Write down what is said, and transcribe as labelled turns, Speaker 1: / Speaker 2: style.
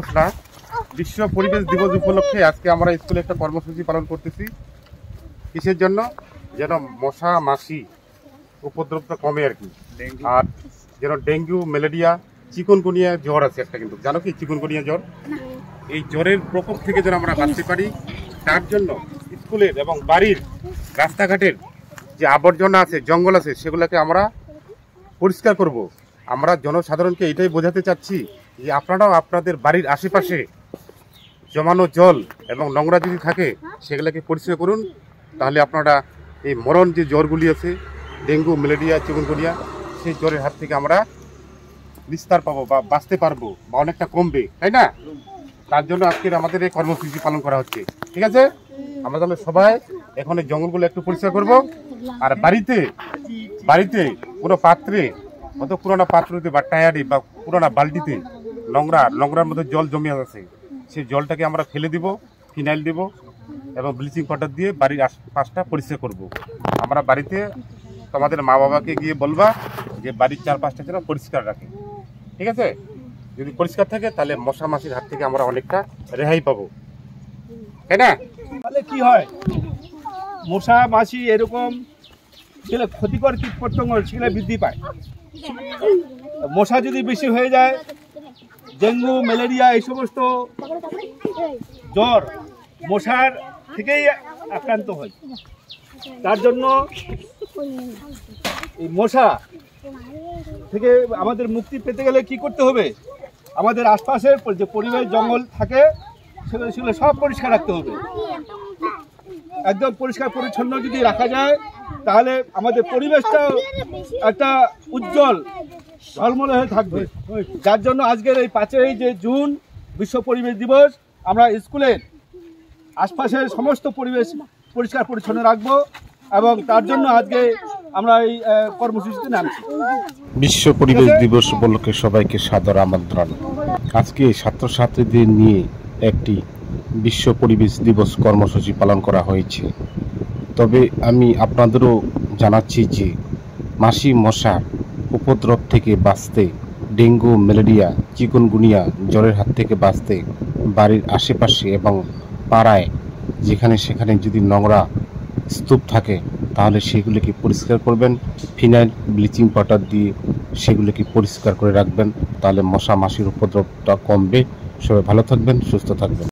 Speaker 1: দিবস না, বিশ্ব পরিবেশ দিবস উপলক্ষে আজকে আমরা স্কুলে একটা কর্মসূচি পালন করতেছি। কিসের জন্য? যেন মশা মাছি উপদ্রবটা কমে আর কি, আর যেন ডেঙ্গু ম্যালেরিয়া চিকুনগুনিয়া জ্বর আছে একটা, কিন্তু জানো কি চিকুনগুনিয়া জ্বর, এই জ্বরের প্রকোপ থেকে যেন আমরা বাঁচতে পারি, তার জন্য স্কুলের এবং বাড়ির রাস্তাঘাটের যে আবর্জনা আছে, জঙ্গল আছে, সেগুলোকে আমরা পরিষ্কার করব। আমরা জনসাধারণকে এটাই বোঝাতে চাচ্ছি যে আপনারাও আপনাদের বাড়ির আশেপাশে জমানো জল এবং নোংরা যদি থাকে সেগুলোকে পরিষ্কার করুন। তাহলে আপনারা এই মরণ যে জ্বরগুলি আছে, ডেঙ্গু ম্যালেরিয়া চিকুনগুনিয়া, সেই জ্বরের হাত থেকে আমরা নিস্তার পাবো বা বাঁচতে পারবো বা অনেকটা কমবে, তাই না? তার জন্য আজকের আমাদের এই কর্মসূচি পালন করা হচ্ছে। ঠিক আছে, আমরা তাহলে সবাই এখন এই জঙ্গলগুলো একটু পরিষ্কার করব। আর বাড়িতে কোনো পাত্রে, অত পুরোনো পাত্রতে বা টায়ারে বা পুরোনো বালতিতে নোংরার মধ্যে জল জমে আছে, সেই জলটাকে আমরা ফেলে দিব, ফিনাইল দিব এবং ব্লিচিং পাউডার দিয়ে বাড়ির আশপাশটা পরিষ্কার করব। আমরা বাড়িতে তোমাদের মা বাবাকে গিয়ে বলবা যে বাড়ির চারপাশটা যেন পরিষ্কার রাখে। ঠিক আছে, যদি পরিষ্কার থাকে তাহলে মশা মাছির হাত থেকে আমরা অনেকটা রেহাই পাবো, তাই না?
Speaker 2: তাহলে কি হয়, মশা মাছি এরকম যেগুলো ক্ষতিকর কীট পতঙ্গ সেগুলো বৃদ্ধি পায়। মশা যদি বেশি হয়ে যায়, ডেঙ্গু ম্যালেরিয়া এই সমস্ত জ্বর মশার থেকেই আক্রান্ত হয়। তার জন্য এই মশা থেকে আমাদের মুক্তি পেতে গেলে কি করতে হবে? আমাদের আশপাশের যে পরিবেশ জঙ্গল থাকে সেগুলো সব পরিষ্কার রাখতে হবে। একদম পরিষ্কার পরিচ্ছন্ন যদি রাখা যায় তাহলে আমাদের পরিবেশটাও একটা উজ্জ্বল ঝলমলে হয়ে থাকবে। যার জন্য আজকের এই 5ই জুন বিশ্ব পরিবেশ দিবস, আমরা স্কুলের আশপাশের সমস্ত পরিবেশ পরিষ্কার পরিচ্ছন্ন রাখবো এবং তার জন্য আজকে আমরা এই কর্মসূচিতে নামছি।
Speaker 3: বিশ্ব পরিবেশ দিবস উপলক্ষে সবাইকে সাদর আমন্ত্রণ। আজকে ছাত্রছাত্রীদের নিয়ে একটি বিশ্ব পরিবেশ দিবস কর্মসূচি পালন করা হয়েছে। তবে আমি আপনাদেরও জানাচ্ছি যে মাছি মশার উপদ্রব থেকে বাঁচতে, ডেঙ্গু ম্যালেরিয়া চিকুনগুনিয়া জ্বরের হাত থেকে বাঁচতে বাড়ির আশেপাশে এবং পাড়ায় যেখানে সেখানে যদি নোংরা স্তূপ থাকে তাহলে সেগুলিকে পরিষ্কার করবেন, ফিনাইল ব্লিচিং পাউডার দিয়ে সেগুলিকে পরিষ্কার করে রাখবেন। তাহলে মশা মাছির উপদ্রবটা কমবে। সবাই ভালো থাকবেন, সুস্থ থাকবেন।